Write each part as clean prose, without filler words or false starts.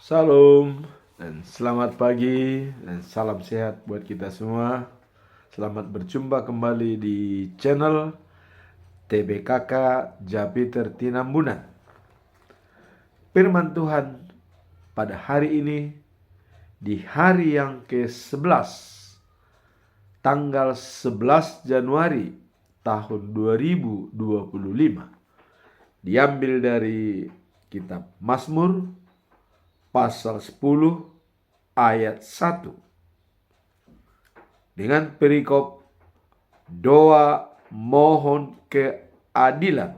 Salam dan selamat pagi dan salam sehat buat kita semua. Selamat berjumpa kembali di channel TBKK Japiter Tinambunan. Firman Tuhan pada hari ini di hari yang ke-11 tanggal 11 Januari tahun 2025 diambil dari kitab Mazmur pasal 10 ayat 1 dengan perikop doa mohon keadilan,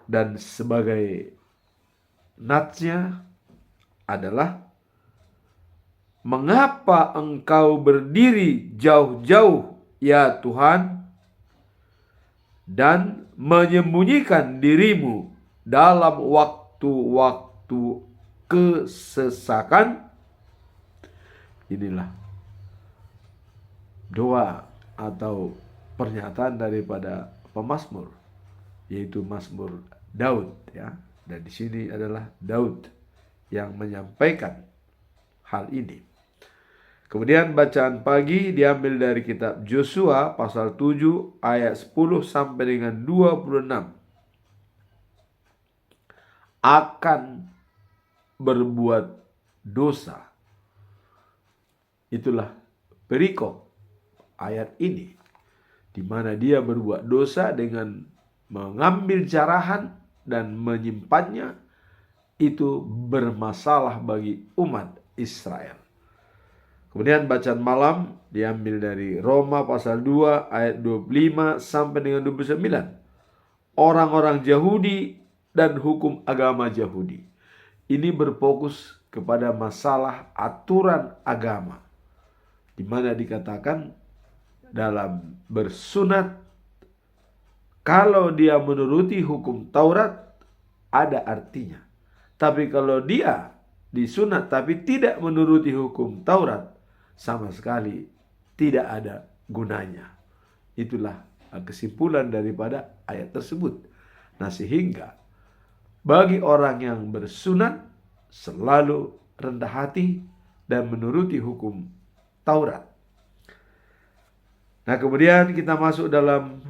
dan sebagai natsnya adalah: mengapa engkau berdiri jauh-jauh ya Tuhan, dan menyembunyikan dirimu dalam waktu-waktu kesesakan? Inilah doa atau pernyataan daripada pemazmur, yaitu Mazmur Daud, ya. Dan di sini adalah Daud yang menyampaikan hal ini. Kemudian bacaan pagi diambil dari kitab Yosua pasal 7 ayat 10 sampai dengan 26. Akan berbuat dosa. Itulah perikop ayat ini, di mana dia berbuat dosa dengan mengambil jarahan dan menyimpannya. Itu bermasalah bagi umat Israel. Kemudian bacaan malam diambil dari Roma pasal 2 ayat 25 sampai dengan 29. Orang-orang Yahudi dan hukum agama Yahudi. Ini berfokus kepada masalah aturan agama, di mana dikatakan dalam bersunat, kalau dia menuruti hukum Taurat ada artinya. Tapi kalau dia disunat tapi tidak menuruti hukum Taurat, sama sekali tidak ada gunanya. Itulah kesimpulan daripada ayat tersebut. Nah, sehingga bagi orang yang bersunat selalu rendah hati dan menuruti hukum Taurat. Nah, kemudian kita masuk dalam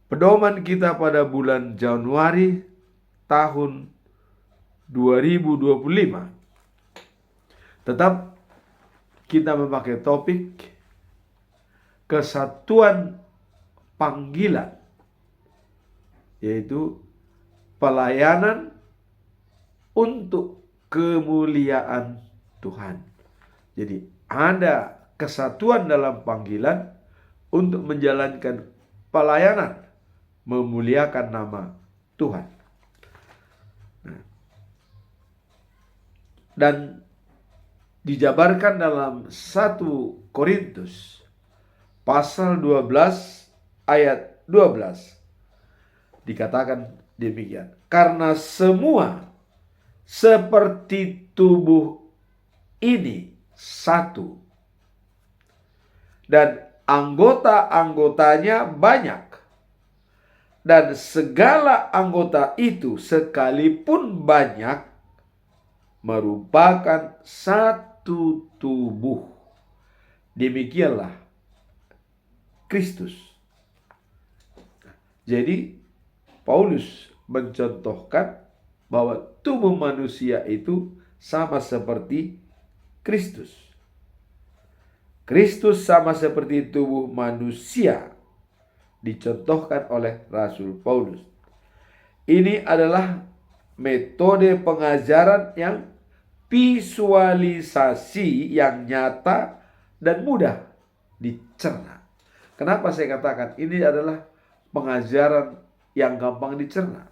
pedoman kita pada bulan Januari tahun 2025. Tetap kita memakai topik kesatuan panggilan, yaitu pelayanan untuk kemuliaan Tuhan. Jadi ada kesatuan dalam panggilan untuk menjalankan pelayanan, memuliakan nama Tuhan. Dan dijabarkan dalam 1 Korintus pasal 12 ayat 12. Dikatakan demikian: karena semua seperti tubuh ini satu, dan anggota-anggotanya banyak, dan segala anggota itu sekalipun banyak merupakan satu tubuh. Demikianlah Kristus. Jadi Paulus mencontohkan bahwa tubuh manusia itu sama seperti Kristus. Kristus sama seperti tubuh manusia, dicontohkan oleh Rasul Paulus. Ini adalah metode pengajaran yang visualisasi yang nyata dan mudah dicerna. Kenapa saya katakan ini adalah pengajaran yang gampang dicerna?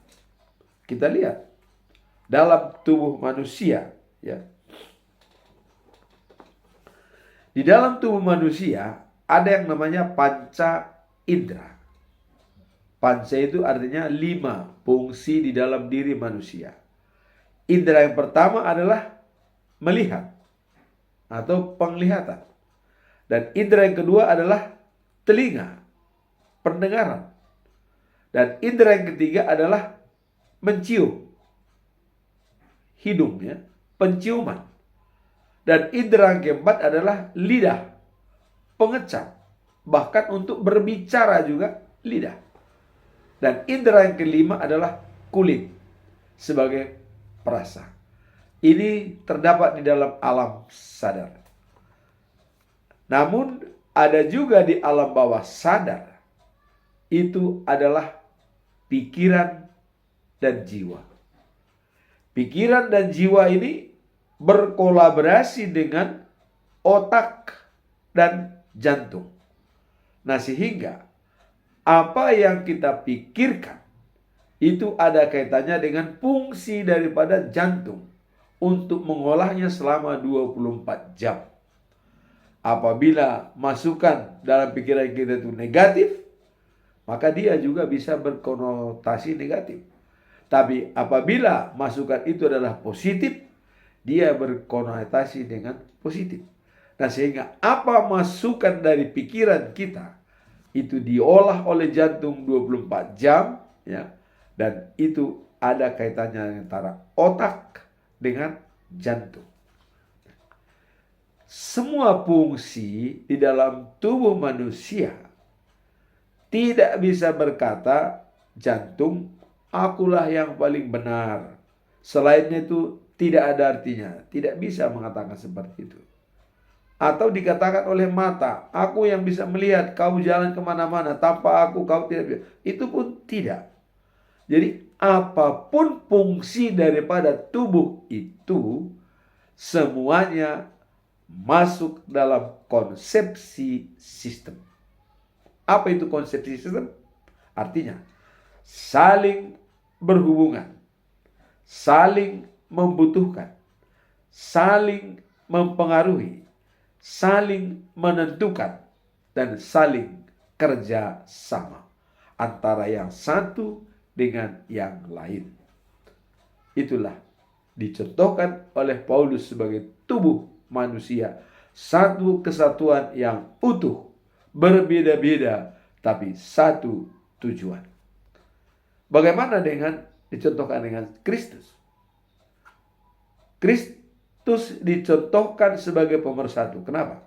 Kita lihat dalam tubuh manusia, ya. Di dalam tubuh manusia ada yang namanya panca indera. Panca itu artinya 5 fungsi di dalam diri manusia. Indera yang pertama adalah melihat atau penglihatan. Dan indera yang kedua adalah telinga, pendengaran. Dan indera yang ketiga adalah mencium. hidung, ya, penciuman. Dan indera yang keempat adalah lidah, pengecap. Bahkan untuk berbicara juga lidah. Dan indera yang kelima adalah kulit sebagai perasa. Ini terdapat di dalam alam sadar. Namun ada juga di alam bawah sadar. Itu adalah pikiran dan jiwa. Pikiran dan jiwa ini berkolaborasi dengan otak dan jantung. Nah, sehingga apa yang kita pikirkan itu ada kaitannya dengan fungsi daripada jantung untuk mengolahnya selama 24 jam. Apabila masukan dalam pikiran kita itu negatif, maka dia juga bisa berkonotasi negatif. Tapi apabila masukan itu adalah positif, dia berkonotasi dengan positif. Nah, sehingga apa masukan dari pikiran kita itu diolah oleh jantung 24 jam, ya, dan itu ada kaitannya antara otak dengan jantung. Semua fungsi di dalam tubuh manusia tidak bisa berkata jantung, akulah yang paling benar. Selainnya itu tidak ada artinya. Tidak bisa mengatakan seperti itu. Atau dikatakan oleh mata, aku yang bisa melihat, kau jalan kemana-mana, tanpa aku kau tidak bisa. Itu pun tidak. Jadi apapun fungsi daripada tubuh itu, semuanya masuk dalam konsepsi sistem. Apa itu konsepsi sistem? Artinya saling berhubungan, saling membutuhkan, saling mempengaruhi, saling menentukan, dan saling kerja sama antara yang satu dengan yang lain. Itulah dicontohkan oleh Paulus sebagai tubuh manusia, satu kesatuan yang utuh, berbeda-beda tapi satu tujuan. Bagaimana dengan dicontohkan dengan Kristus? Kristus dicontohkan sebagai pemersatu. Kenapa?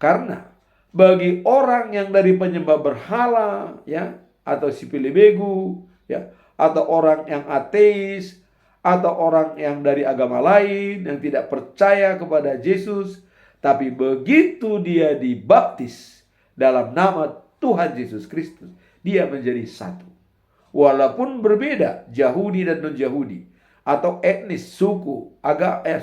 Karena bagi orang yang dari penyembah berhala, ya, atau sipil begu, ya, atau orang yang ateis, atau orang yang dari agama lain yang tidak percaya kepada Yesus, tapi begitu dia dibaptis dalam nama Tuhan Yesus Kristus, dia menjadi satu. Walaupun berbeda Yahudi dan non-Yahudi, atau etnis, suku,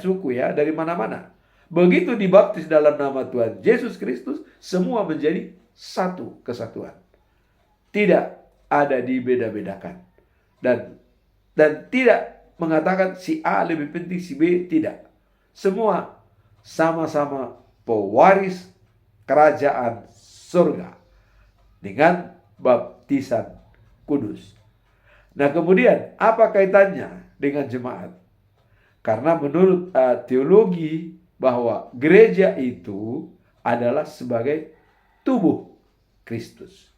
suku, ya, dari mana-mana. Begitu dibaptis dalam nama Tuhan Yesus Kristus, semua menjadi satu kesatuan. Tidak ada dibeda-bedakan. Dan tidak mengatakan si A lebih penting, si B tidak. Semua sama-sama pewaris kerajaan surga dengan baptisan kudus. Nah, kemudian apa kaitannya dengan jemaat? Karena menurut teologi bahwa gereja itu adalah sebagai tubuh Kristus.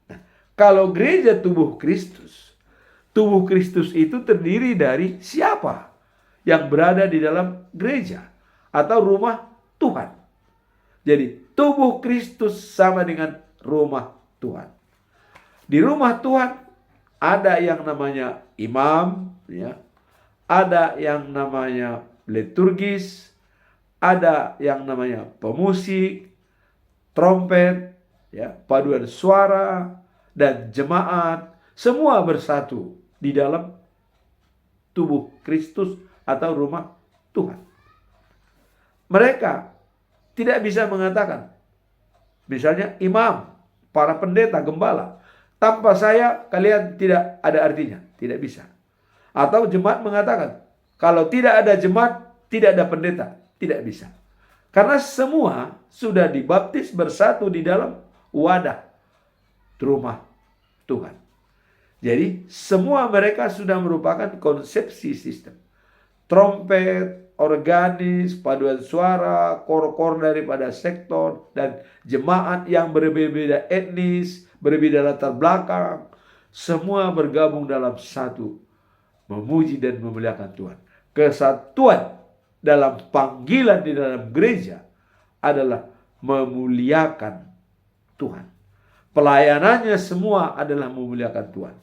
Nah, kalau gereja tubuh Kristus itu terdiri dari siapa yang berada di dalam gereja atau rumah Tuhan. Jadi tubuh Kristus sama dengan rumah Tuhan. Di rumah Tuhan ada yang namanya imam, ya, ada yang namanya liturgis, ada yang namanya pemusik, trompet, ya, paduan suara, dan jemaat. Semua bersatu di dalam tubuh Kristus atau rumah Tuhan. Mereka tidak bisa mengatakan, misalnya imam, para pendeta, gembala, tanpa saya kalian tidak ada artinya. Tidak bisa. Atau jemaat mengatakan, kalau tidak ada jemaat, tidak ada pendeta. Tidak bisa. Karena semua sudah dibaptis bersatu di dalam wadah rumah Tuhan. Jadi semua mereka sudah merupakan konsepsi sistem. Trompet, organis, paduan suara, kor-kor daripada sektor, dan jemaat yang berbeda-beda etnis, berbeda latar belakang, semua bergabung dalam satu, memuji dan memuliakan Tuhan. kesatuan dalam panggilan di dalam gereja adalah memuliakan Tuhan. Pelayanannya semua adalah memuliakan Tuhan.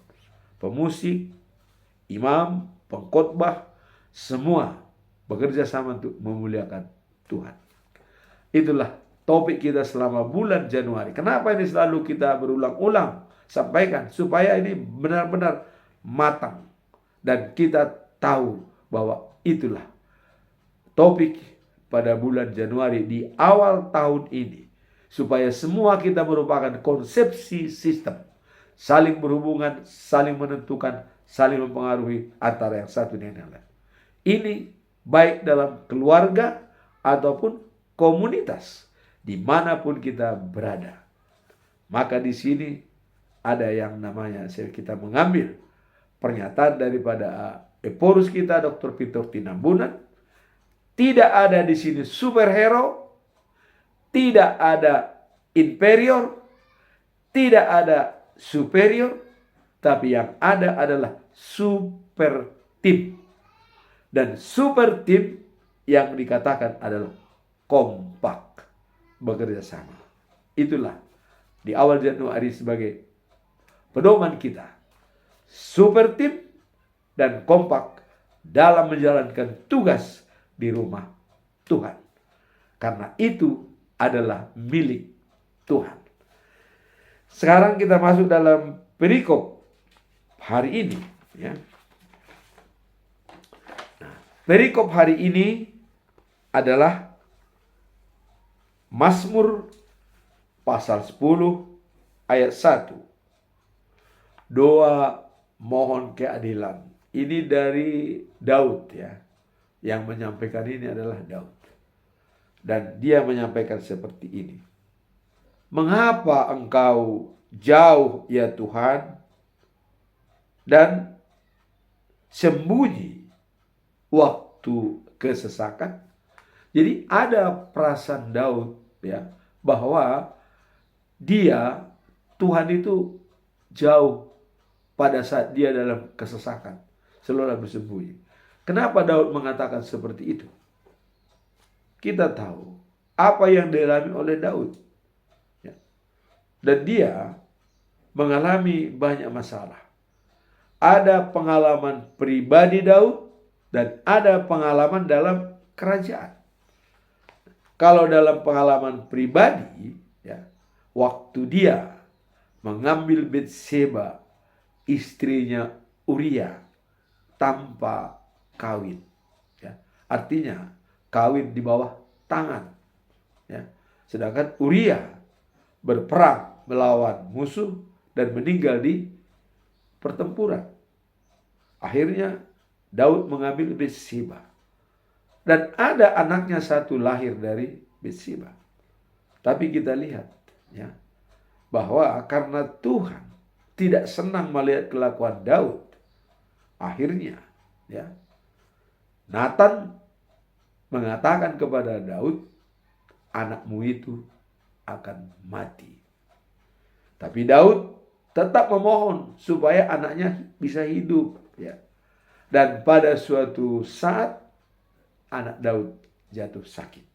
Pemusik, imam, pengkhotbah, semua bekerja sama untuk memuliakan Tuhan. Itulah topik kita selama bulan Januari. Kenapa ini selalu kita berulang-ulang sampaikan? Supaya ini benar-benar matang. Dan kita tahu bahwa itulah topik pada bulan Januari di awal tahun ini. Supaya semua kita merupakan konsepsi sistem. Saling berhubungan, saling menentukan, saling mempengaruhi antara yang satu dengan yang lain. Ini baik dalam keluarga ataupun komunitas. Dimanapun kita berada. Maka di sini ada yang namanya kita mengambil pernyataan daripada Eporus kita, Dr. Peter Tinambunan. Tidak ada di sini superhero, tidak ada inferior, tidak ada superior, tapi yang ada adalah super team. Dan super team yang dikatakan adalah kompak, bekerja sama. Itulah di awal Januari sebagai pedoman kita. Super team dan kompak dalam menjalankan tugas di rumah Tuhan. Karena itu adalah milik Tuhan. Sekarang kita masuk dalam perikop hari ini. Ya. Nah, perikop hari ini adalah Mazmur pasal 10 ayat 1. Doa mohon keadilan. Ini dari Daud ya. Yang menyampaikan ini adalah Daud. Dan dia menyampaikan seperti ini. Mengapa engkau jauh ya Tuhan dan sembunyi waktu kesesakan? Jadi ada perasaan Daud ya bahwa dia Tuhan itu jauh pada saat dia dalam kesesakan, selalu bersembunyi. Kenapa Daud mengatakan seperti itu? Kita tahu apa yang dialami oleh Daud. Ya. Dan dia mengalami banyak masalah. Ada pengalaman pribadi Daud dan ada pengalaman dalam kerajaan. Kalau dalam pengalaman pribadi, ya, waktu dia mengambil Betseba, istrinya Uria, tanpa kawin. Ya. Artinya, kawin di bawah tangan. Ya. Sedangkan Uria berperang melawan musuh dan meninggal di pertempuran. Akhirnya Daud mengambil Betseba. Dan ada anaknya satu lahir dari Betseba. Tapi kita lihat ya, bahwa karena Tuhan tidak senang melihat kelakuan Daud, akhirnya ya, Nathan mengatakan kepada Daud, anakmu itu akan mati. Tapi Daud tetap memohon supaya anaknya bisa hidup. Ya. Dan pada suatu saat, anak Daud jatuh sakit.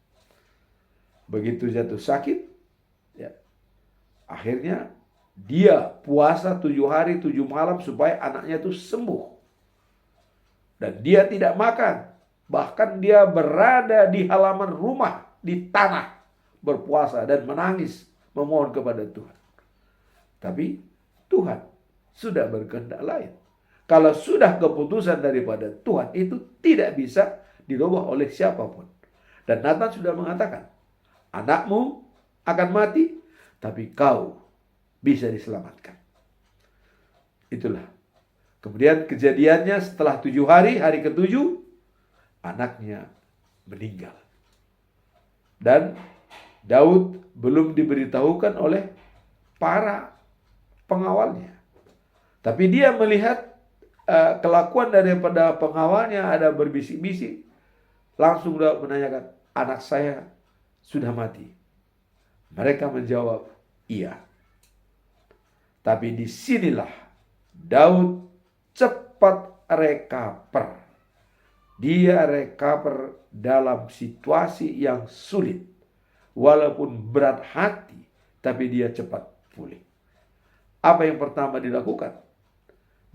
Begitu jatuh sakit, ya, akhirnya dia puasa 7 hari 7 malam supaya anaknya itu sembuh. Dan dia tidak makan. Bahkan dia berada di halaman rumah, di tanah, berpuasa dan menangis, memohon kepada Tuhan. Tapi Tuhan sudah berkehendak lain. Kalau sudah keputusan daripada Tuhan, itu tidak bisa dirubah oleh siapapun. Dan Nathan sudah mengatakan, anakmu akan mati, tapi kau bisa diselamatkan. Itulah. Kemudian kejadiannya setelah 7 hari, hari ke-7, anaknya meninggal. Dan Daud belum diberitahukan oleh para pengawalnya. Tapi dia melihat kelakuan daripada pengawalnya ada berbisik-bisik. Langsung Daud menanyakan, anak saya sudah mati. Mereka menjawab, iya. Tapi disinilah Daud cepat recover. Dia recover dalam situasi yang sulit. Walaupun berat hati, tapi dia cepat pulih. Apa yang pertama dilakukan?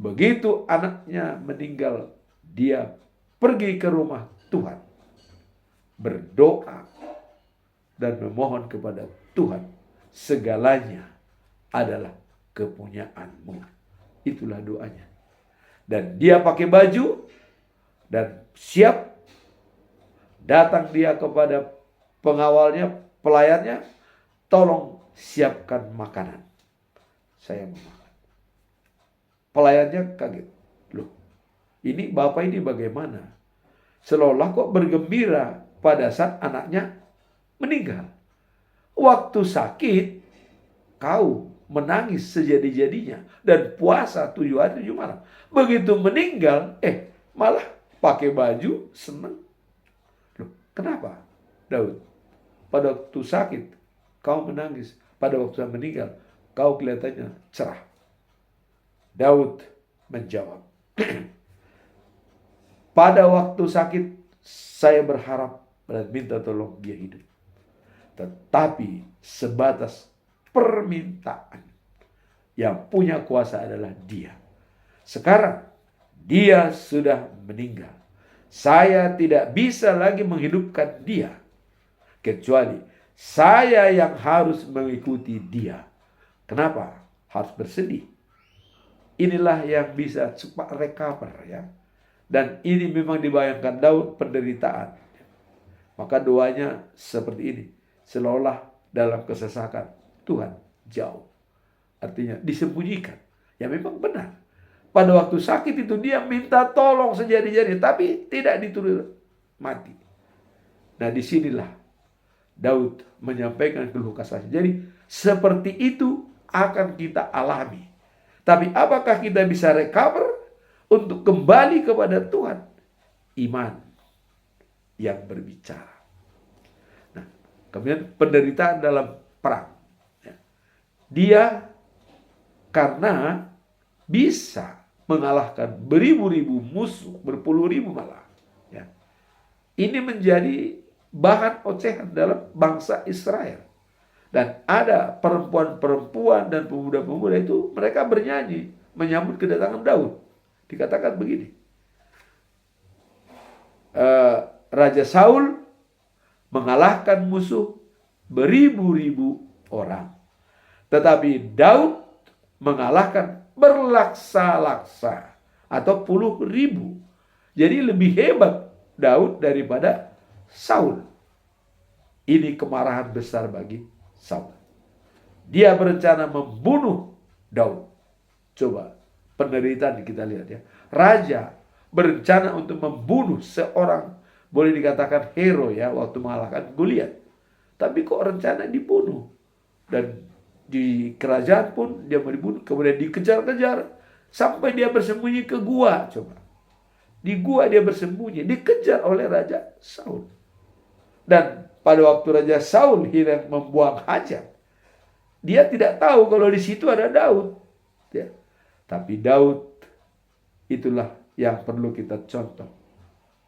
Begitu anaknya meninggal, dia pergi ke rumah Tuhan, berdoa, dan memohon kepada Tuhan. Segalanya adalah kepunyaanmu. Itulah doanya. Dan dia pakai baju dan siap. Datang dia kepada pengawalnya, pelayannya, tolong siapkan makanan. Saya mau makan. Pelayannya kaget. Loh, ini bapak ini bagaimana? Seolah kok bergembira pada saat anaknya meninggal. Waktu sakit, kau menangis sejadi-jadinya dan puasa 7 hari 7 malam. Begitu meninggal, malah pakai baju senang. Loh, kenapa? Daud, pada waktu sakit kau menangis, pada waktu meninggal kau kelihatannya cerah. Daud menjawab, pada waktu sakit saya berharap dan minta tolong dia hidup. Tetapi sebatas permintaan, yang punya kuasa adalah dia. Sekarang dia sudah meninggal. Saya tidak bisa lagi menghidupkan dia, kecuali saya yang harus mengikuti dia. Kenapa? Harus bersedih. Inilah yang bisa cepat recover ya. Dan ini memang dibayangkan Daud penderitaan. Maka doanya seperti ini. Seolah dalam kesesakan Tuhan jauh. Artinya disembunyikan. Ya memang benar. Pada waktu sakit itu dia minta tolong sejadi-jadi. Tapi tidak ditulis mati. Nah disinilah Daud menyampaikan keluh kesahnya. Jadi seperti itu akan kita alami. Tapi apakah kita bisa recover untuk kembali kepada Tuhan? Iman yang berbicara. Nah, kemudian penderitaan dalam perang. Dia karena bisa mengalahkan beribu-ribu musuh, berpuluh-ribu malah. Ya. Ini menjadi bahan ocehan dalam bangsa Israel. Dan ada perempuan-perempuan dan pemuda-pemuda itu, mereka bernyanyi menyambut kedatangan Daud. Dikatakan begini, Raja Saul mengalahkan musuh beribu-ribu orang. Tetapi Daud mengalahkan berlaksa-laksa atau puluh ribu. Jadi lebih hebat Daud daripada Saul. Ini kemarahan besar bagi Saul. Dia berencana membunuh Daud. Coba penderitaan kita lihat ya. Raja berencana untuk membunuh seorang, boleh dikatakan hero ya, waktu mengalahkan Goliat. Tapi kok rencana dibunuh. Dan di kerajaan pun dia mau dibunuh. Kemudian dikejar-kejar sampai dia bersembunyi ke gua. Coba. Di gua dia bersembunyi, dikejar oleh Raja Saul. Dan pada waktu Raja Saul hendak membuang hajat, dia tidak tahu kalau di situ ada Daud. Ya. Tapi Daud itulah yang perlu kita contoh.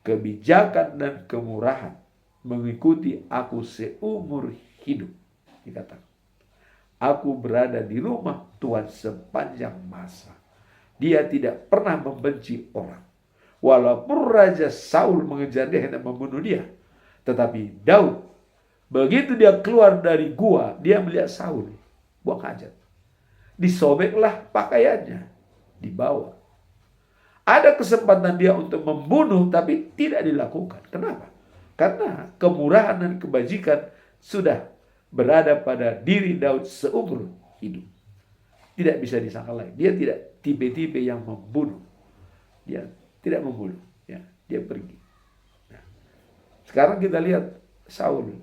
Kebijakan dan kemurahan mengikuti aku seumur hidup. Dikatakan, aku berada di rumah Tuhan sepanjang masa. Dia tidak pernah membenci orang. Walaupun Raja Saul mengejar dia hendak membunuh dia. Tetapi Daud, begitu dia keluar dari gua, dia melihat Saul buang hajat. Disobeklah pakaiannya, dibawa. Ada kesempatan dia untuk membunuh, tapi tidak dilakukan. Kenapa? Karena kemurahan dan kebajikan sudah berada pada diri Daud seumur hidup. Tidak bisa disangka lagi. Dia tidak tipe-tipe yang membunuh. Dia tidak membunuh. Ya, dia pergi. Nah, sekarang kita lihat Saul.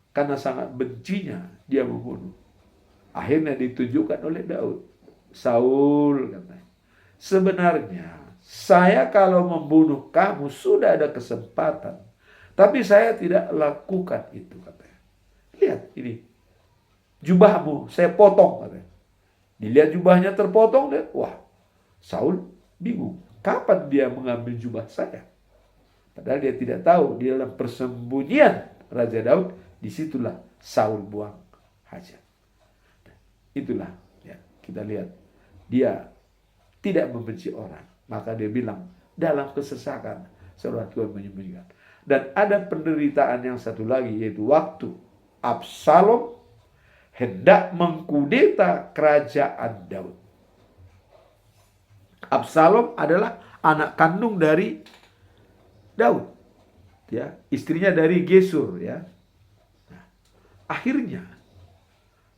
Karena sangat bencinya dia membunuh. Akhirnya ditunjukkan oleh Daud. Saul katanya, sebenarnya saya kalau membunuh kamu sudah ada kesempatan. Tapi saya tidak lakukan itu katanya. Lihat ini. Jubahmu saya potong katanya. Dilihat jubahnya terpotong dan wah, Saul bingung. Kapan dia mengambil jubah saya? Padahal dia tidak tahu di dalam persembunyian Raja Daud, disitulah Saul buang hajat. Itulah ya, kita lihat dia tidak membenci orang, maka dia bilang dalam kesesakan seolah Tuhan menyembunyikan. Dan ada penderitaan yang satu lagi, yaitu waktu Absalom hendak mengkudeta kerajaan Daud. Absalom adalah anak kandung dari Daud, ya, istrinya dari Gesur, ya. Nah, akhirnya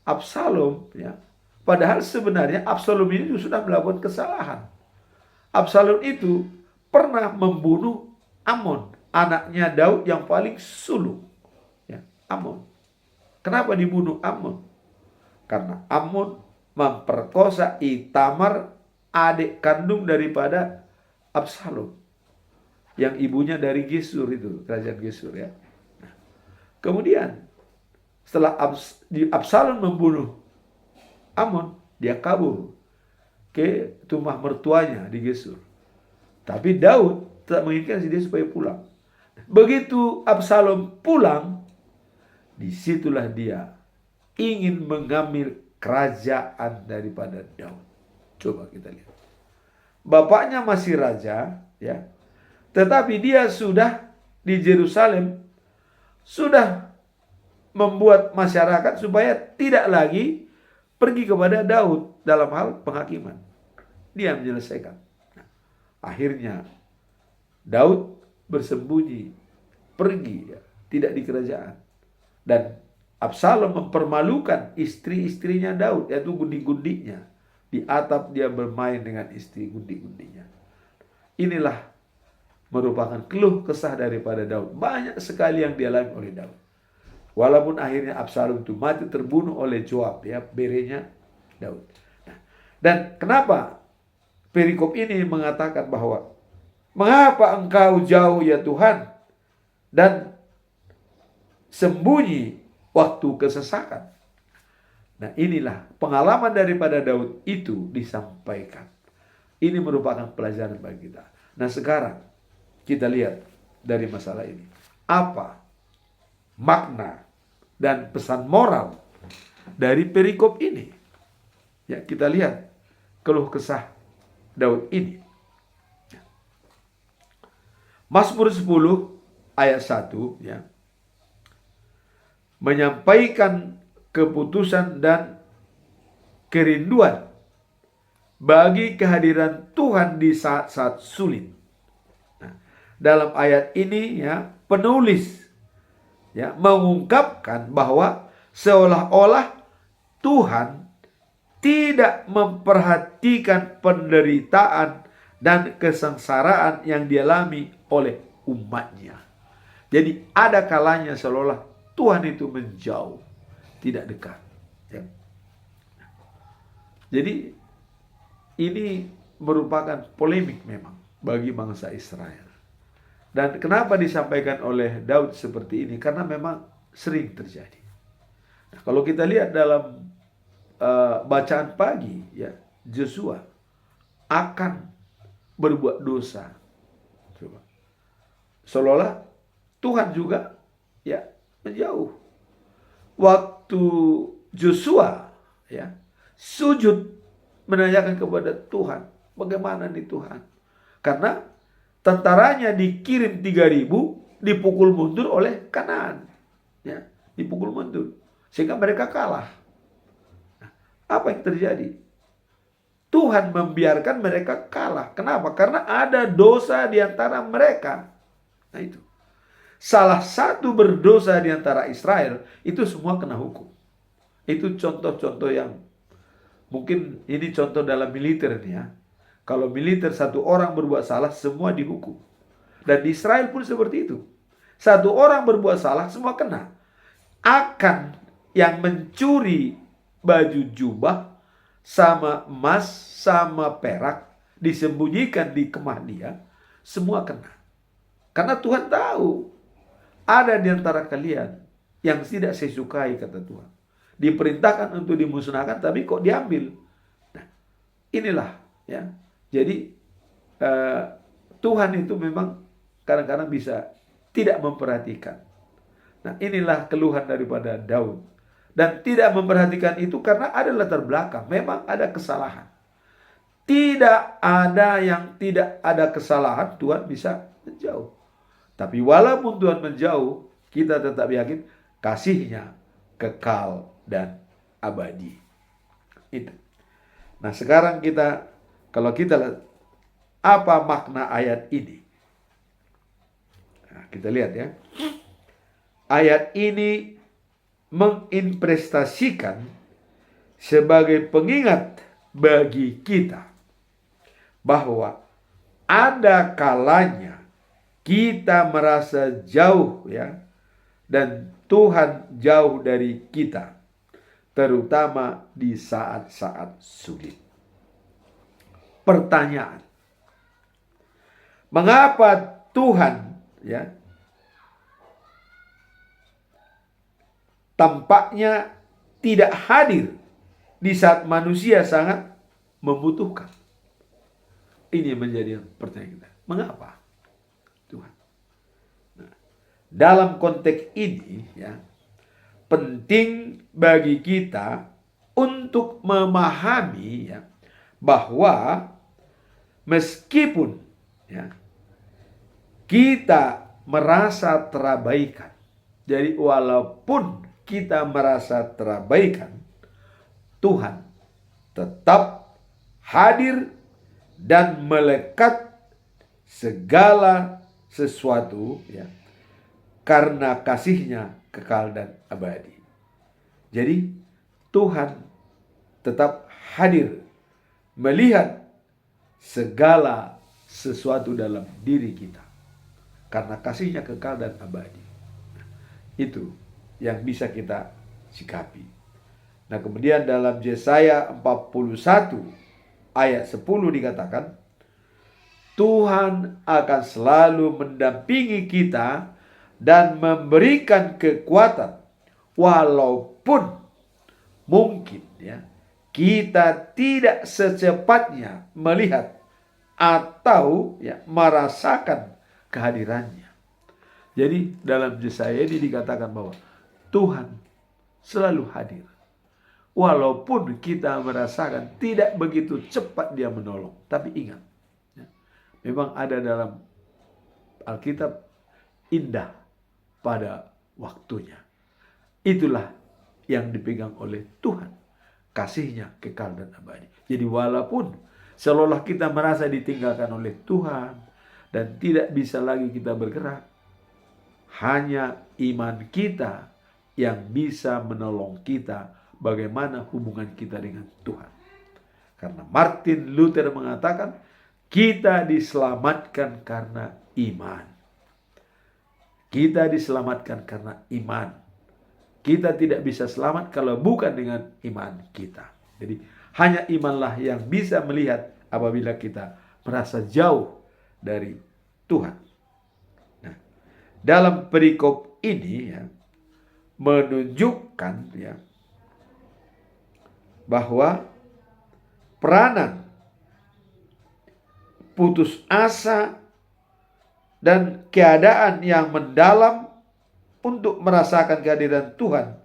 Absalom, ya, padahal sebenarnya Absalom ini sudah melakukan kesalahan. Absalom itu pernah membunuh Amnon, anaknya Daud yang paling sulung, ya, Amnon. Kenapa dibunuh Amnon? Karena Amnon memperkosa Itamar, adik kandung daripada Absalom, yang ibunya dari Gesur itu, kerajaan Gesur, ya. Nah, kemudian setelah Absalom membunuh Amnon, dia kabur ke rumah mertuanya di Gesur. Tapi Daud tak menginginkan dia supaya pulang. Begitu Absalom pulang, disitulah dia ingin mengambil kerajaan daripada Daud. Coba kita lihat. Bapaknya masih raja, ya. Tetapi dia sudah di Yerusalem, sudah membuat masyarakat supaya tidak lagi pergi kepada Daud dalam hal penghakiman. Dia menyelesaikan. Nah, akhirnya Daud bersembunyi, pergi, ya, tidak di kerajaan. Dan Absalom mempermalukan istri-istrinya Daud, yaitu gundi-gundinya. Di atap dia bermain dengan istri gundi-gundinya. Inilah merupakan keluh kesah daripada Daud. Banyak sekali yang dialami oleh Daud. Walaupun akhirnya Absalom itu mati terbunuh oleh Joab, ya, berenya Daud. Nah, dan kenapa perikop ini mengatakan bahwa mengapa engkau jauh ya Tuhan dan sembunyi waktu kesesakan? Nah, inilah pengalaman daripada Daud itu disampaikan. Ini merupakan pelajaran bagi kita. Nah, sekarang kita lihat dari masalah ini. Apa makna dan pesan moral dari perikop ini? Ya, kita lihat keluh kesah Daud ini. Mazmur 10 ayat 1, ya, menyampaikan keputusan dan kerinduan bagi kehadiran Tuhan di saat-saat sulit. Dalam ayat ini, ya, penulis, ya, mengungkapkan bahwa seolah-olah Tuhan tidak memperhatikan penderitaan dan kesengsaraan yang dialami oleh umatnya. Jadi ada kalanya seolah Tuhan itu menjauh, tidak dekat, ya. Jadi ini merupakan polemik memang bagi bangsa Israel. Dan kenapa disampaikan oleh Daud seperti ini? Karena memang sering terjadi. Nah, kalau kita lihat dalam bacaan pagi, ya, Joshua akan berbuat dosa. Coba. Seolah Tuhan juga, ya, menjauh. Waktu Joshua, ya, sujud menanyakan kepada Tuhan, bagaimana nih Tuhan? Karena tentaranya dikirim 3.000 dipukul mundur oleh Kanaan, ya, dipukul mundur sehingga mereka kalah. Nah, apa yang terjadi? Tuhan membiarkan mereka kalah. Kenapa? Karena ada dosa di antara mereka. Nah, itu salah satu berdosa di antara Israel, itu semua kena hukum. Itu contoh-contoh yang mungkin ini contoh dalam militer nih, ya. Kalau militer satu orang berbuat salah, semua dihukum. Dan di Israel pun seperti itu. Satu orang berbuat salah, semua kena. Akan yang mencuri baju jubah sama emas sama perak disembunyikan di kemah dia, semua kena. Karena Tuhan tahu ada di antara kalian yang tidak saya sukai, kata Tuhan. Diperintahkan untuk dimusnahkan, tapi kok diambil. Nah, inilah, ya. Jadi Tuhan itu memang kadang-kadang bisa tidak memperhatikan. Nah, inilah keluhan daripada Daud. Dan tidak memperhatikan itu karena ada latar belakang. Memang ada kesalahan. Tidak ada yang tidak ada kesalahan, Tuhan bisa menjauh. Tapi walaupun Tuhan menjauh, kita tetap yakin kasih-Nya kekal dan abadi. Itu. Nah, sekarang kalau kita lihat apa makna ayat ini. Nah, kita lihat ya. Ayat ini menginvestasikan sebagai pengingat bagi kita bahwa ada kalanya kita merasa jauh ya, dan Tuhan jauh dari kita, terutama di saat-saat sulit. Pertanyaan, mengapa Tuhan ya tampaknya tidak hadir di saat manusia sangat membutuhkan? Ini menjadi pertanyaan kita. Mengapa Tuhan? Nah, dalam konteks ini ya, penting bagi kita untuk memahami ya, bahwa meskipun ya, kita merasa terabaikan. Jadi walaupun kita merasa terabaikan, Tuhan tetap hadir dan melekat segala sesuatu ya, karena kasih-Nya kekal dan abadi. Jadi Tuhan tetap hadir melihat segala sesuatu dalam diri kita karena kasih-Nya kekal dan abadi. Itu yang bisa kita sikapi. Nah, kemudian dalam Yesaya 41 ayat 10 dikatakan, Tuhan akan selalu mendampingi kita dan memberikan kekuatan walaupun mungkin ya kita tidak secepatnya melihat atau ya merasakan kehadirannya. Jadi dalam Yesaya ini dikatakan bahwa Tuhan selalu hadir. Walaupun kita merasakan tidak begitu cepat Dia menolong. Tapi ingat, ya, memang ada dalam Alkitab indah pada waktunya. Itulah yang dipegang oleh Tuhan. Kasih-Nya kekal dan abadi. Jadi walaupun seolah kita merasa ditinggalkan oleh Tuhan dan tidak bisa lagi kita bergerak, hanya iman kita yang bisa menolong kita bagaimana hubungan kita dengan Tuhan. Karena Martin Luther mengatakan kita diselamatkan karena iman. Kita diselamatkan karena iman. Kita tidak bisa selamat kalau bukan dengan iman kita. Jadi hanya imanlah yang bisa melihat apabila kita merasa jauh dari Tuhan. Nah, dalam perikop ini ya, menunjukkan ya bahwa peranan putus asa dan keadaan yang mendalam untuk merasakan kehadiran Tuhan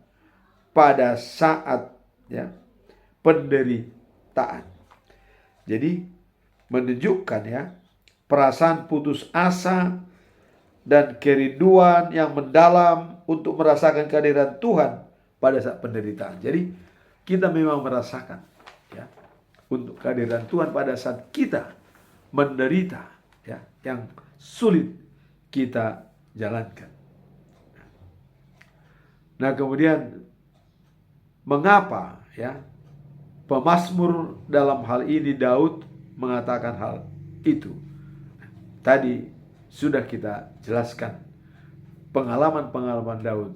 pada saat ya penderitaan. Jadi menunjukkan ya perasaan putus asa dan kerinduan yang mendalam untuk merasakan kehadiran Tuhan pada saat penderitaan. Jadi kita memang merasakan ya untuk kehadiran Tuhan pada saat kita menderita ya yang sulit kita jalankan. Nah, kemudian mengapa ya pemazmur dalam hal ini Daud mengatakan hal itu? Tadi sudah kita jelaskan pengalaman-pengalaman Daud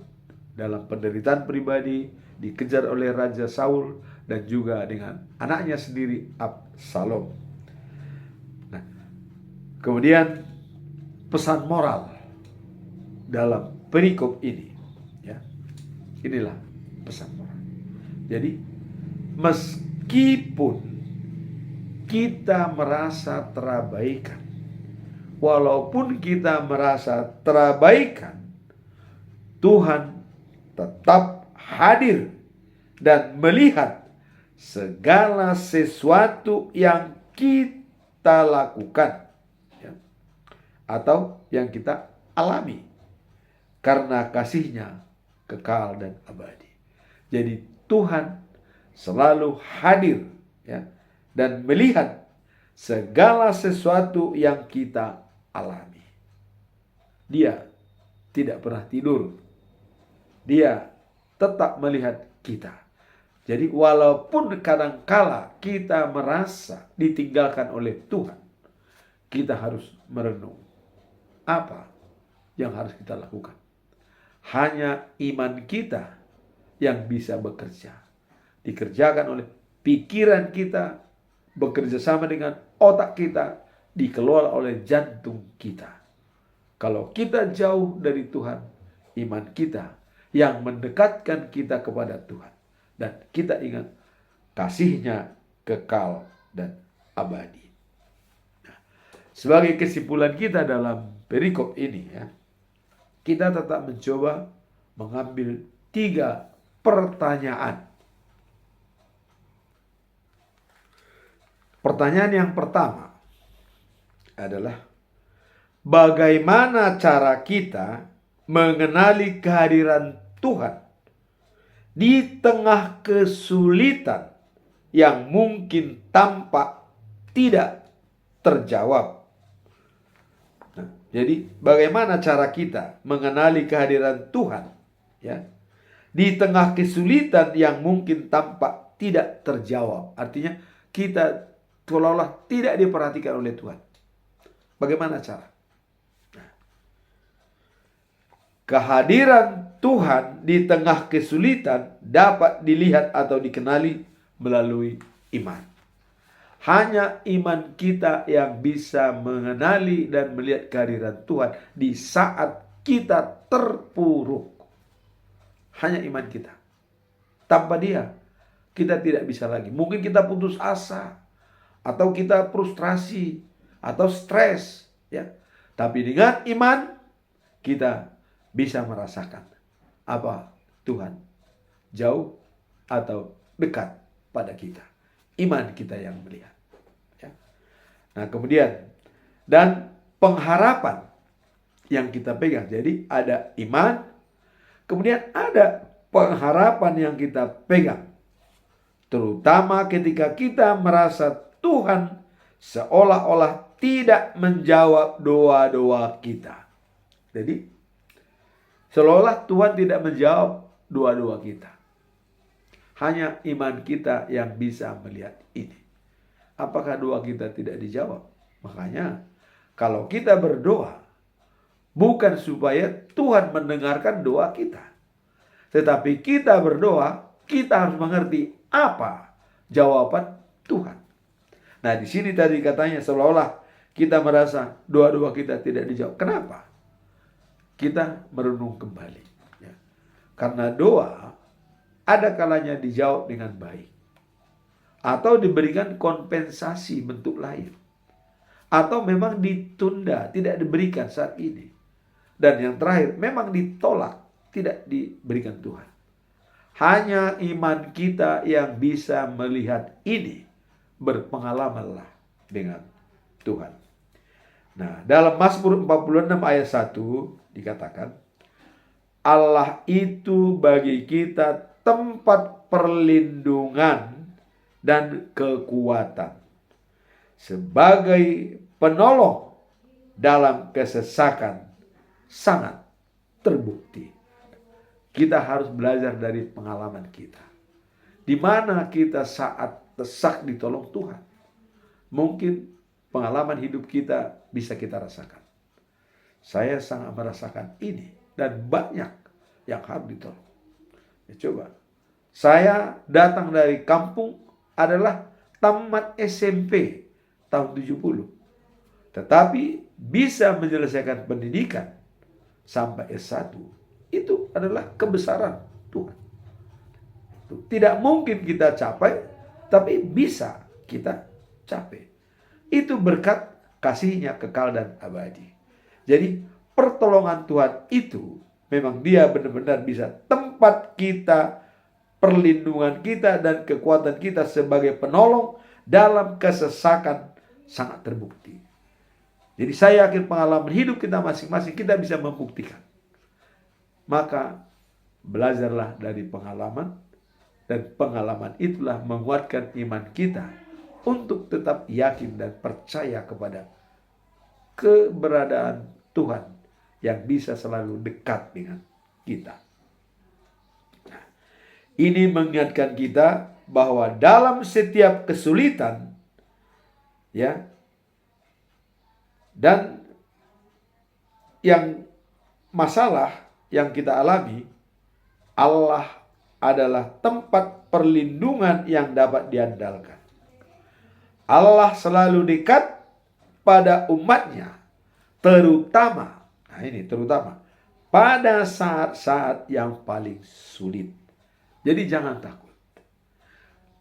dalam penderitaan pribadi, dikejar oleh Raja Saul, dan juga dengan anaknya sendiri Absalom. Nah, kemudian pesan moral dalam perikop ini, ya, inilah pesan moral. Jadi meskipun kita merasa terabaikan, walaupun kita merasa terabaikan, Tuhan tetap hadir dan melihat segala sesuatu yang kita lakukan, ya, atau yang kita alami, karena kasih-Nya kekal dan abadi. Jadi Tuhan selalu hadir, ya, dan melihat segala sesuatu yang kita alami. Dia tidak pernah tidur. Dia tetap melihat kita. Jadi walaupun kadangkala kita merasa ditinggalkan oleh Tuhan, kita harus merenung apa yang harus kita lakukan. Hanya iman kita yang bisa bekerja. Dikerjakan oleh pikiran kita, bekerja sama dengan otak kita, dikelola oleh jantung kita. Kalau kita jauh dari Tuhan, iman kita yang mendekatkan kita kepada Tuhan. Dan kita ingat kasih-Nya kekal dan abadi. Nah, sebagai kesimpulan kita dalam perikop ini, ya, kita tetap mencoba mengambil 3 pertanyaan. Pertanyaan yang pertama adalah, bagaimana cara kita mengenali kehadiran Tuhan di tengah kesulitan yang mungkin tampak tidak terjawab? Nah, jadi bagaimana cara kita mengenali kehadiran Tuhan, ya, di tengah kesulitan yang mungkin tampak tidak terjawab? Artinya kita seolah-olah tidak diperhatikan oleh Tuhan. Bagaimana cara? Kehadiran Tuhan di tengah kesulitan dapat dilihat atau dikenali melalui iman. Hanya iman kita yang bisa mengenali dan melihat kehadiran Tuhan di saat kita terpuruk. Hanya iman kita. Tanpa Dia, kita tidak bisa lagi. Mungkin kita putus asa, atau kita frustrasi, atau stres, ya. Tapi dengan iman, kita bisa merasakan apa Tuhan jauh atau dekat pada kita. Iman kita yang melihat, ya. Nah, kemudian dan pengharapan yang kita pegang. Jadi ada iman, kemudian ada pengharapan yang kita pegang. Terutama ketika kita merasa Tuhan seolah-olah tidak menjawab doa-doa kita. Jadi seolah Tuhan tidak menjawab doa-doa kita. Hanya iman kita yang bisa melihat ini. Apakah doa kita tidak dijawab? Makanya kalau kita berdoa, bukan supaya Tuhan mendengarkan doa kita, tetapi kita berdoa, kita harus mengerti apa jawaban Tuhan. Nah, di sini tadi katanya seolah-olah kita merasa doa-doa kita tidak dijawab. Kenapa? Kita merenung kembali, ya. Karena doa ada kalanya dijawab dengan baik, atau diberikan kompensasi bentuk lain, atau memang ditunda, tidak diberikan saat ini. Dan yang terakhir, memang ditolak, tidak diberikan Tuhan. Hanya iman kita yang bisa melihat ini. Berpengalamanlah dengan Tuhan. Nah, dalam Mazmur 46 ayat 1 dikatakan, Allah itu bagi kita tempat perlindungan dan kekuatan, sebagai penolong dalam kesesakan sangat terbukti. Kita harus belajar dari pengalaman kita. Di mana kita saat sesak ditolong Tuhan. Mungkin pengalaman hidup kita bisa kita rasakan. Saya sangat merasakan ini dan banyak yang harus ditolong. Ya, coba. Saya datang dari kampung adalah tamat SMP tahun 70. Tetapi bisa menyelesaikan pendidikan sampai S1. Itu adalah kebesaran Tuhan. Tidak mungkin kita capai, tapi bisa kita capai. Itu berkat kasihnya kekal dan abadi. Jadi pertolongan Tuhan itu memang dia benar-benar bisa tempat kita, perlindungan kita dan kekuatan kita sebagai penolong dalam kesesakan sangat terbukti. Jadi saya yakin pengalaman hidup kita masing-masing kita bisa membuktikan. Maka belajarlah dari pengalaman, dan pengalaman itulah menguatkan iman kita untuk tetap yakin dan percaya kepada keberadaan Tuhan yang bisa selalu dekat dengan kita. Nah, ini mengingatkan kita bahwa dalam setiap kesulitan, ya, dan yang masalah yang kita alami, Allah adalah tempat perlindungan yang dapat diandalkan. Allah selalu dekat pada umatnya, terutama pada saat-saat yang paling sulit. Jadi jangan takut.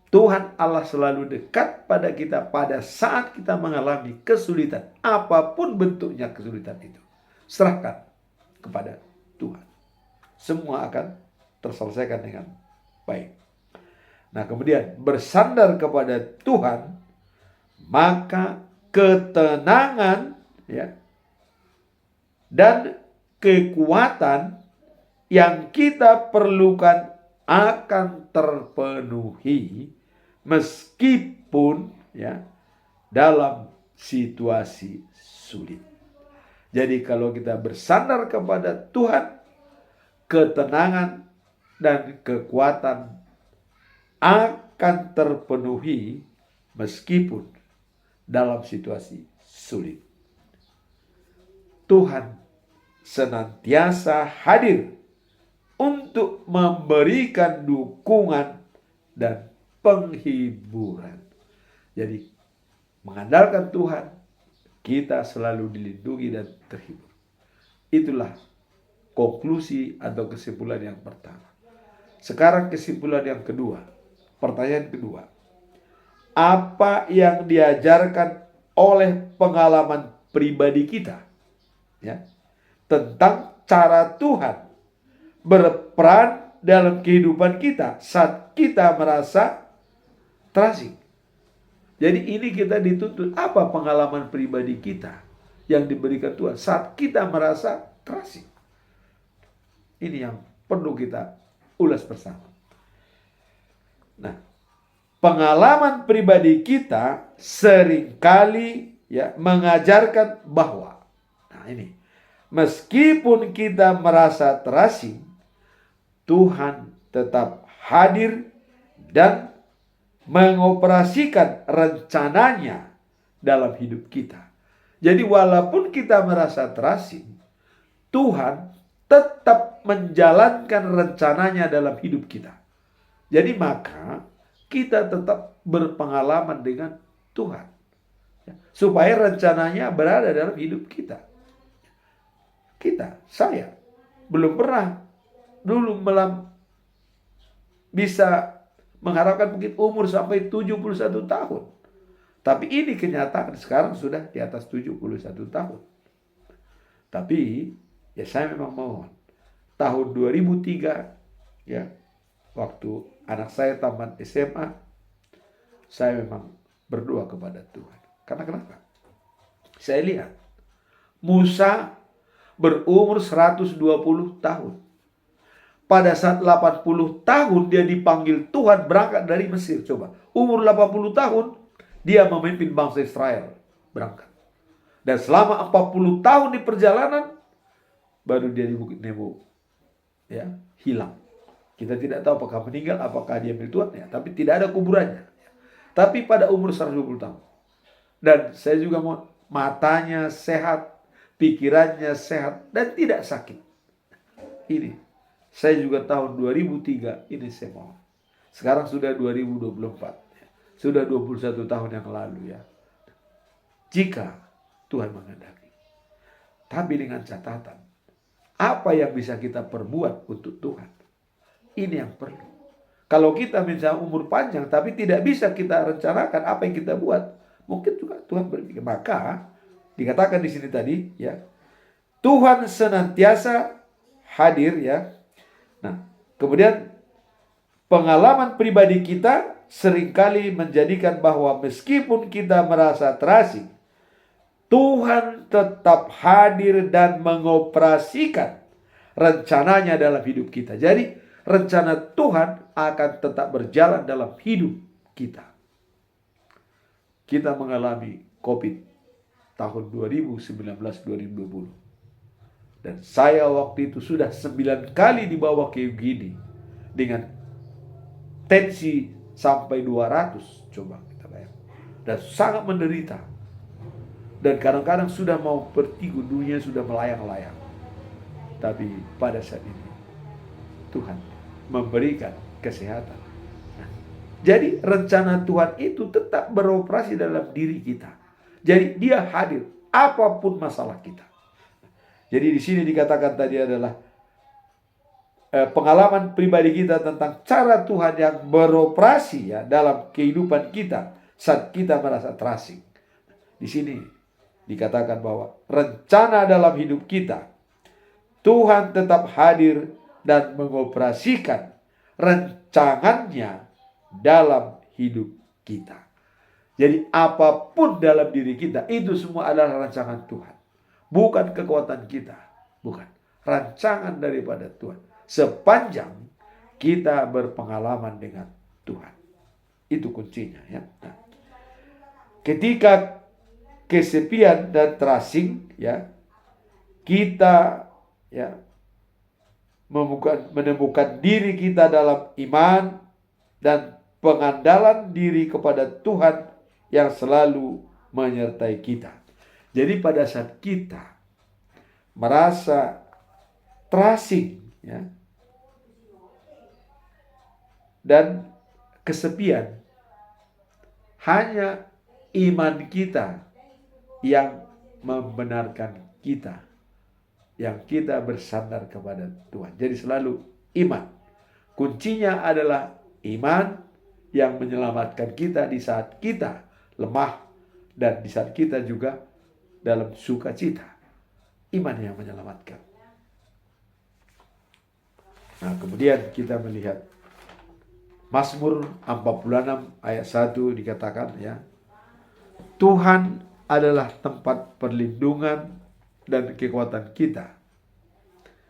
Tuhan Allah selalu dekat pada kita pada saat kita mengalami kesulitan. Apapun bentuknya kesulitan itu, serahkan kepada Tuhan. Semua akan terselesaikan dengan baik. Nah, kemudian bersandar kepada Tuhan, maka ketenangan, ya, dan kekuatan yang kita perlukan akan terpenuhi meskipun, ya, dalam situasi sulit. Jadi kalau kita bersandar kepada Tuhan, ketenangan dan kekuatan akan terpenuhi meskipun dalam situasi sulit. Tuhan senantiasa hadir untuk memberikan dukungan dan penghiburan. Jadi mengandalkan Tuhan, kita selalu dilindungi dan terhibur. Itulah konklusi atau kesimpulan yang pertama. Sekarang kesimpulan yang kedua. Pertanyaan kedua. Apa yang diajarkan oleh pengalaman pribadi kita, ya, tentang cara Tuhan berperan dalam kehidupan kita saat kita merasa terasing. Jadi ini kita dituntut, apa pengalaman pribadi kita yang diberikan Tuhan saat kita merasa terasing. Ini yang perlu kita ulas bersama. Nah, pengalaman pribadi kita seringkali, ya, mengajarkan bahwa, nah ini, meskipun kita merasa terasing, Tuhan tetap hadir dan mengoperasikan rencananya dalam hidup kita. Jadi walaupun kita merasa terasing, Tuhan tetap menjalankan rencananya dalam hidup kita. Jadi maka kita tetap berpengalaman dengan Tuhan, supaya rencananya berada dalam hidup kita. Saya belum pernah dulu bisa mengharapkan mungkin umur sampai 71 tahun. Tapi ini kenyataan, sekarang sudah di atas 71 tahun. Tapi ya saya memang mohon, tahun 2003, ya, waktu anak saya tamat SMA, saya memang berdoa kepada Tuhan. Karena kenapa? Saya lihat Musa berumur 120 tahun. Pada saat 80 tahun dia dipanggil Tuhan berangkat dari Mesir. Coba, umur 80 tahun dia memimpin bangsa Israel berangkat. Dan selama 40 tahun di perjalanan, baru dia di Bukit Nebo, ya, hilang. Kita tidak tahu apakah meninggal, apakah dia milik Tuhan, ya, tapi tidak ada kuburannya. Tapi pada umur 120 tahun. Dan saya juga mau matanya sehat, pikirannya sehat, dan tidak sakit. Ini, saya juga tahun 2003, ini saya mohon. Sekarang sudah 2024. Sudah 21 tahun yang lalu, ya. Jika Tuhan menghendaki. Tapi dengan catatan, apa yang bisa kita perbuat untuk Tuhan? Ini yang perlu. Kalau kita misalnya umur panjang tapi tidak bisa kita rencanakan apa yang kita buat, mungkin juga Tuhan berpikir. Maka dikatakan di sini tadi ya, Tuhan senantiasa hadir ya. Nah, kemudian pengalaman pribadi kita seringkali menjadikan bahwa meskipun kita merasa terasing, Tuhan tetap hadir dan mengoperasikan rencananya dalam hidup kita. Jadi rencana Tuhan akan tetap berjalan dalam hidup kita. Kita mengalami COVID tahun 2019-2020. Dan saya waktu itu sudah 9 kali dibawa ke UGD dengan tensi sampai 200, coba kita bayangkan. Dan sangat menderita. Dan kadang-kadang sudah mau vertigo, dunia sudah melayang-layang. Tapi pada saat ini Tuhan memberikan kesehatan. Nah, jadi rencana Tuhan itu tetap beroperasi dalam diri kita. Jadi dia hadir apapun masalah kita. Jadi di sini dikatakan tadi adalah pengalaman pribadi kita tentang cara Tuhan yang beroperasi ya dalam kehidupan kita saat kita merasa terasing. Di sini dikatakan bahwa rencana dalam hidup kita, Tuhan tetap hadir dan mengoperasikan rancangannya dalam hidup kita. Jadi apapun dalam diri kita, itu semua adalah rancangan Tuhan. Bukan kekuatan kita, bukan. Rancangan daripada Tuhan. Sepanjang kita berpengalaman dengan Tuhan. Itu kuncinya ya. Nah, ketika kesepian dan terasing ya, kita ya menemukan diri kita dalam iman dan pengandalan diri kepada Tuhan yang selalu menyertai kita. Jadi pada saat kita merasa terasing ya, dan kesepian, hanya iman kita yang membenarkan kita, yang kita bersandar kepada Tuhan. Jadi selalu iman. Kuncinya adalah iman yang menyelamatkan kita di saat kita lemah dan di saat kita juga dalam sukacita. Iman yang menyelamatkan. Nah, kemudian kita melihat Mazmur 46 ayat 1 dikatakan ya, Tuhan adalah tempat perlindungan dan kekuatan kita,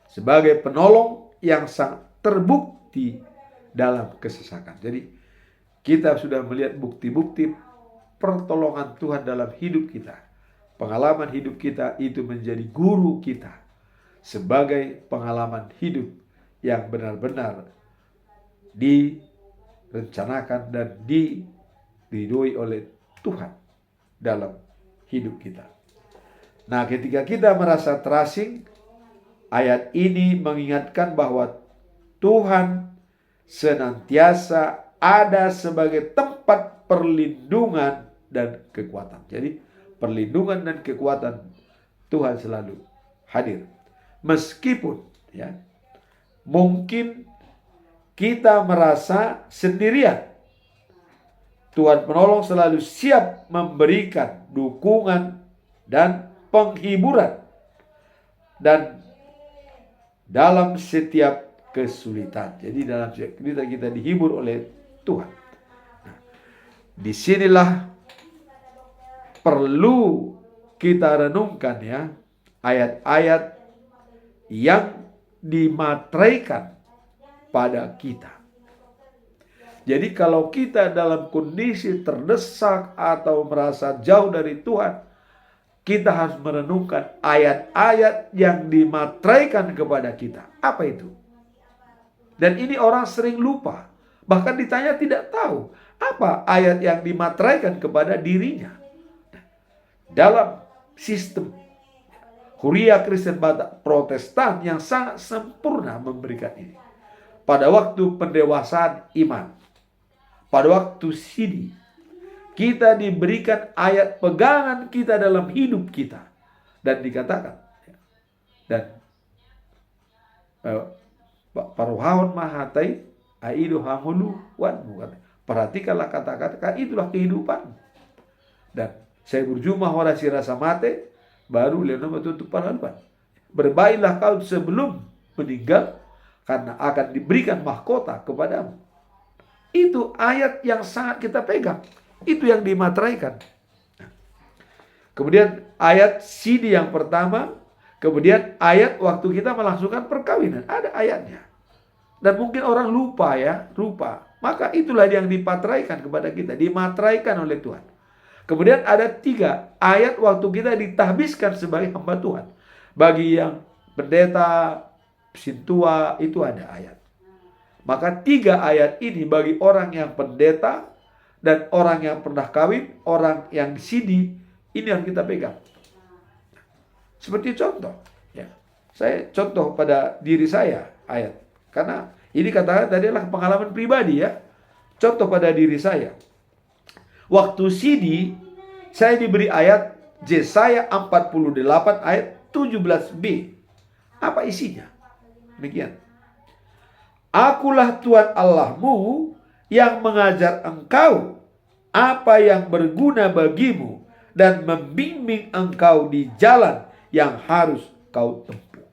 sebagai penolong yang sangat terbukti dalam kesesakan. Jadi kita sudah melihat bukti-bukti pertolongan Tuhan dalam hidup kita. Pengalaman hidup kita itu menjadi guru kita sebagai pengalaman hidup yang benar-benar direncanakan dan diridhoi oleh Tuhan dalam hidup kita. Nah, ketika kita merasa terasing, ayat ini mengingatkan bahwa Tuhan senantiasa ada sebagai tempat perlindungan dan kekuatan. Jadi perlindungan dan kekuatan Tuhan selalu hadir. Meskipun ya, mungkin kita merasa sendirian, Tuhan penolong selalu siap memberikan dukungan dan penghiburan dan dalam setiap kesulitan. Jadi dalam setiap kita dihibur oleh Tuhan. Nah, disinilah perlu kita renungkan ya, ayat-ayat yang dimateraikan pada kita. Jadi kalau kita dalam kondisi terdesak atau merasa jauh dari Tuhan, kita harus merenungkan ayat-ayat yang dimateraikan kepada kita. Apa itu? Dan ini orang sering lupa. Bahkan ditanya tidak tahu apa ayat yang dimateraikan kepada dirinya. Dalam sistem Huria Kristen Batak Protestan yang sangat sempurna memberikan ini. Pada waktu pendewasaan iman, pada waktu sidi, kita diberikan ayat pegangan kita dalam hidup kita. Dan dikatakan, dan paruhahon mahatai aidu hangulu wan. Perhatikanlah kata-kata, itulah kehidupan. Dan saya berjumah orasi rasa mate, baru Leonardo tutup harapan. Berbaiklah kau sebelum meninggal, karena akan diberikan mahkota kepadamu. Itu ayat yang sangat kita pegang. Itu yang dimateraikan. Kemudian ayat sidi yang pertama, kemudian ayat waktu kita melangsungkan perkawinan. Ada ayatnya. Dan mungkin orang lupa ya, lupa. Maka itulah yang dipateraikan kepada kita, dimateraikan oleh Tuhan. Kemudian ada 3 ayat waktu kita ditahbiskan sebagai hamba Tuhan. Bagi yang pendeta, sintua, itu ada ayat. Maka 3 ayat ini bagi orang yang pendeta dan orang yang pernah kawin, orang yang sidi, ini yang kita pegang. Seperti contoh, ya. Saya contoh pada diri saya ayat. Karena ini katakan tadi adalah pengalaman pribadi ya. Contoh pada diri saya. Waktu sidi, saya diberi ayat Yesaya 48 ayat 17b. Apa isinya? Demikian. Akulah Tuhan Allahmu yang mengajar engkau apa yang berguna bagimu dan membimbing engkau di jalan yang harus kau tempuh.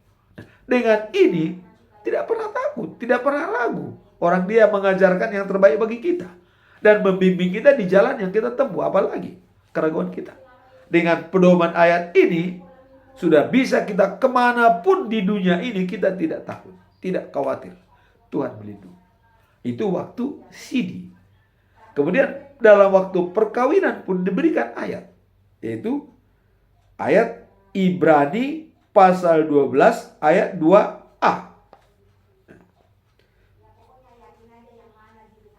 Dengan ini tidak pernah takut, tidak pernah ragu. Orang dia mengajarkan yang terbaik bagi kita dan membimbing kita di jalan yang kita tempuh. Apalagi keraguan kita. Dengan pedoman ayat ini sudah bisa kita kemanapun di dunia ini, kita tidak takut, tidak khawatir. Tuhan melindungi. Itu waktu sidi. Kemudian dalam waktu perkawinan pun diberikan ayat. Yaitu ayat Ibrani pasal 12 ayat 2a.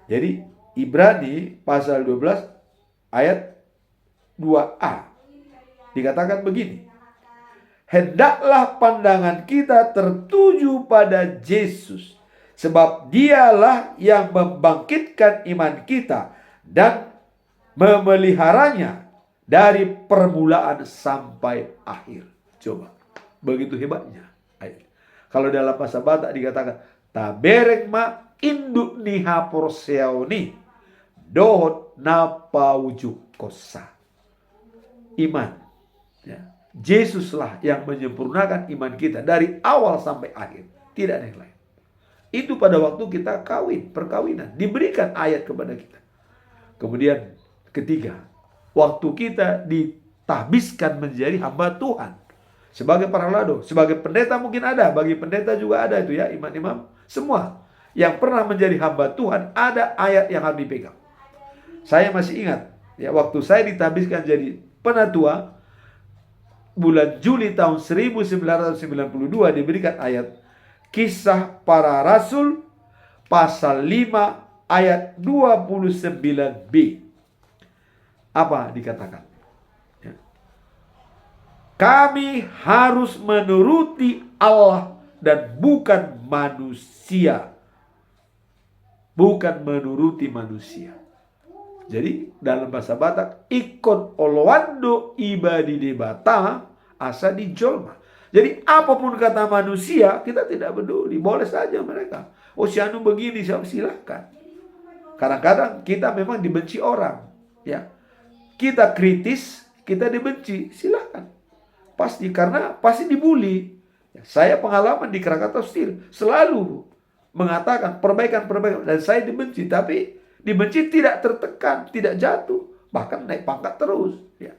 Jadi Ibrani pasal 12 ayat 2a. Dikatakan begini. Hendaklah pandangan kita tertuju pada Yesus, sebab dialah yang membangkitkan iman kita dan memeliharanya dari permulaan sampai akhir. Coba, begitu hebatnya. Kalau dalam bahasa Batak dikatakan, tabereng ma induk niha porseoni, dohot napa wujuk kosa. Iman. Ya. Yesuslah yang menyempurnakan iman kita dari awal sampai akhir. Tidak ada yang lain. Itu pada waktu kita kawin, perkawinan. Diberikan ayat kepada kita. Kemudian ketiga, waktu kita ditahbiskan menjadi hamba Tuhan. Sebagai paralado, sebagai pendeta mungkin ada. Bagi pendeta juga ada itu ya, imam-imam. Semua yang pernah menjadi hamba Tuhan, ada ayat yang harus dipegang. Saya masih ingat, ya, waktu saya ditahbiskan jadi penatua, bulan Juli tahun 1992 diberikan ayat Kisah Para Rasul pasal 5 ayat 29b. Apa dikatakan? Ya. Kami harus menuruti Allah dan bukan manusia. Bukan menuruti manusia. Jadi dalam bahasa Batak, ikon olwando ibadi debata asa dijolma. Jadi apapun kata manusia, kita tidak peduli. Boleh saja mereka. Oh, si anu begini, silakan. Kadang-kadang kita memang dibenci orang. Ya, kita kritis, kita dibenci, silakan. Pasti, karena pasti dibully. Ya, saya pengalaman di Krakatau Steel selalu mengatakan perbaikan-perbaikan. Dan saya dibenci, tapi dibenci tidak tertekan, tidak jatuh, bahkan naik pangkat terus. Ya,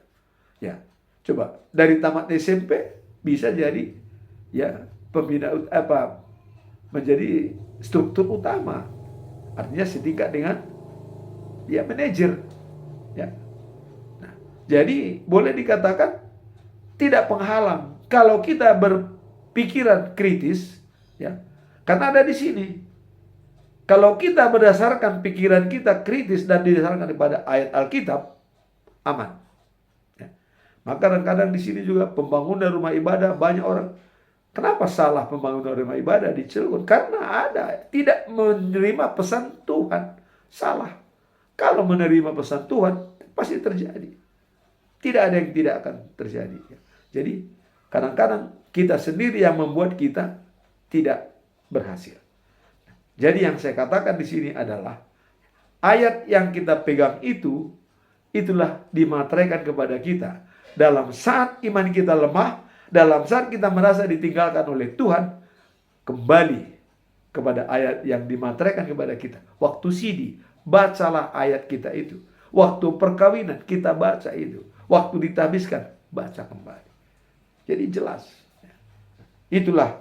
ya. Coba dari tamat SMP bisa jadi ya pembina menjadi struktur utama. Artinya setingkat dengan ya manajer. Ya. Nah, jadi boleh dikatakan tidak penghalang kalau kita berpikiran kritis, ya. Karena ada di sini. Kalau kita berdasarkan pikiran kita kritis dan didasarkan kepada ayat Alkitab, aman. Ya. Maka kadang-kadang di sini juga pembangunan rumah ibadah, banyak orang, kenapa salah pembangunan rumah ibadah di Cilegon? Karena ada tidak menerima pesan Tuhan. Salah. Kalau menerima pesan Tuhan, pasti terjadi. Tidak ada yang tidak akan terjadi. Jadi kadang-kadang kita sendiri yang membuat kita tidak berhasil. Jadi yang saya katakan di sini adalah ayat yang kita pegang itu, itulah dimateraikan kepada kita. dalam saat iman kita lemah, dalam saat kita merasa ditinggalkan oleh Tuhan, kembali kepada ayat yang dimateraikan kepada kita. Waktu sidi, bacalah ayat kita itu. Waktu perkawinan, kita baca itu. Waktu ditabiskan, baca kembali. Jadi jelas. Itulah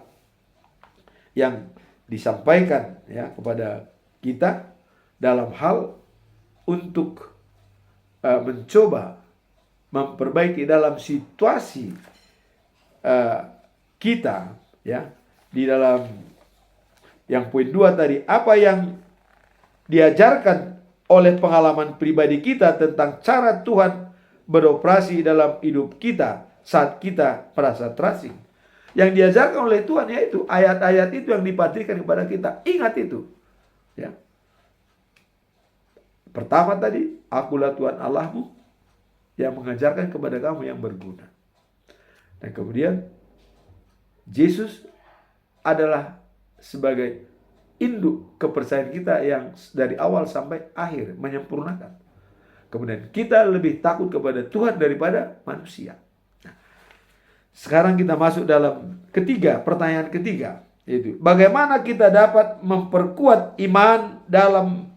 yang disampaikan ya kepada kita dalam hal untuk mencoba memperbaiki dalam situasi kita ya, di dalam yang poin 2 tadi, apa yang diajarkan oleh pengalaman pribadi kita tentang cara Tuhan beroperasi dalam hidup kita saat kita merasa terasing. Yang diajarkan oleh Tuhan yaitu ayat-ayat itu yang dipatrikan kepada kita. Ingat itu. Ya. Pertama tadi, akulah Tuhan Allahmu yang mengajarkan kepada kamu yang berguna. Dan kemudian Yesus adalah sebagai induk kepercayaan kita yang dari awal sampai akhir menyempurnakan. Kemudian kita lebih takut kepada Tuhan daripada manusia. Sekarang kita masuk dalam pertanyaan ketiga, yaitu bagaimana kita dapat memperkuat iman dalam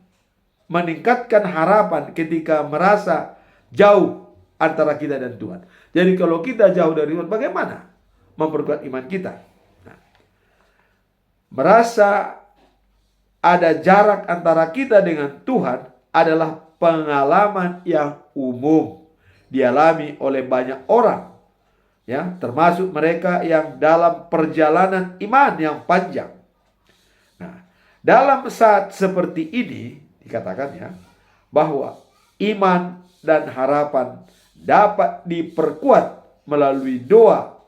meningkatkan harapan ketika merasa jauh antara kita dan Tuhan. Jadi kalau kita jauh dari Tuhan, bagaimana memperkuat iman kita? Merasa ada jarak antara kita dengan Tuhan adalah pengalaman yang umum dialami oleh banyak orang. Ya, termasuk mereka yang dalam perjalanan iman yang panjang. Nah, dalam saat seperti ini dikatakan ya bahwa iman dan harapan dapat diperkuat melalui doa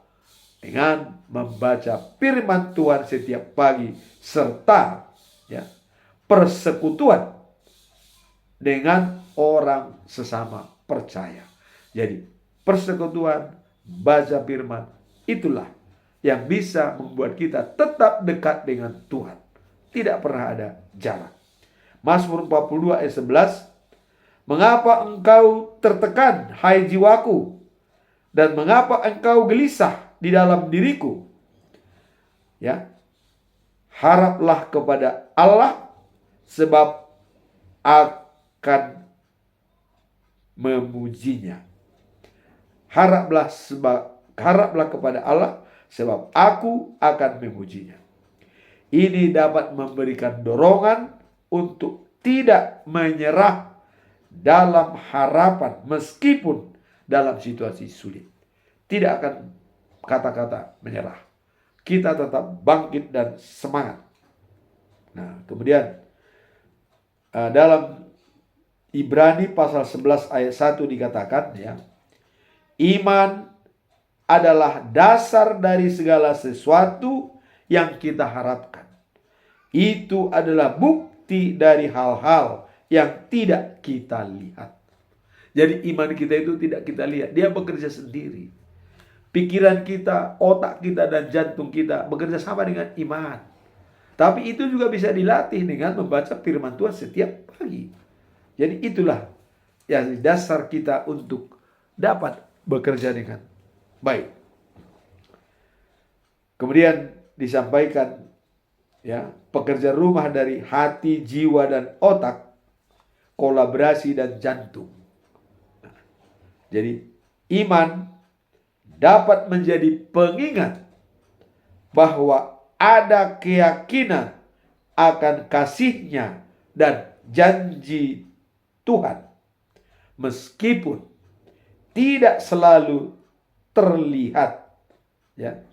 dengan membaca firman Tuhan setiap pagi serta ya persekutuan dengan orang sesama percaya. Jadi persekutuan, baca firman, itulah yang bisa membuat kita tetap dekat dengan Tuhan. Tidak pernah ada jarak. Mazmur 42 ayat 11, mengapa engkau tertekan, hai jiwaku? Dan mengapa engkau gelisah di dalam diriku? Ya, haraplah kepada Allah, sebab akan memujinya. Haraplah kepada Allah, sebab aku akan memujinya. Ini dapat memberikan dorongan untuk tidak menyerah dalam harapan meskipun dalam situasi sulit. Tidak akan kata-kata menyerah. Kita tetap bangkit dan semangat. Nah, kemudian dalam Ibrani pasal 11 ayat 1 dikatakan ya, iman adalah dasar dari segala sesuatu yang kita harapkan. Itu adalah bukti dari hal-hal yang tidak kita lihat. Jadi iman kita itu tidak kita lihat. Dia bekerja sendiri. Pikiran kita, otak kita, dan jantung kita bekerja sama dengan iman. Tapi itu juga bisa dilatih dengan membaca firman Tuhan setiap pagi. Jadi itulah yang dasar kita untuk dapat bekerja dengan baik. Kemudian disampaikan ya, pekerja rumah dari hati, jiwa, dan otak, kolaborasi dan jantung. Nah, jadi iman dapat menjadi pengingat bahwa ada keyakinan akan kasih-Nya dan janji Tuhan meskipun tidak selalu terlihat ya.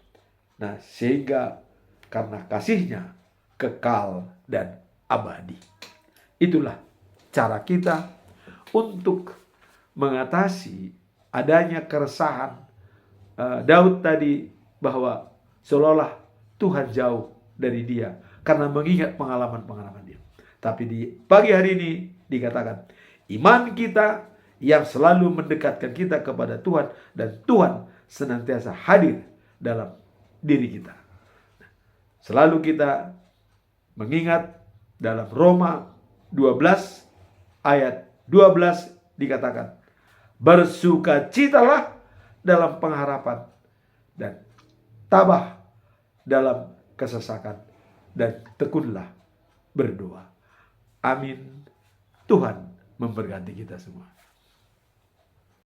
Nah, sehingga karena kasih-Nya kekal dan abadi. Itulah cara kita untuk mengatasi adanya keresahan Daud tadi, bahwa seolah-olah Tuhan jauh dari dia karena mengingat pengalaman-pengalaman dia. Tapi di pagi hari ini dikatakan iman kita yang selalu mendekatkan kita kepada Tuhan, dan Tuhan senantiasa hadir dalam diri kita. Selalu kita mengingat dalam Roma 12 ayat 12 dikatakan, bersukacitalah dalam pengharapan, dan tabah dalam kesesakan, dan tekunlah berdoa. Amin. Tuhan memberkati kita semua.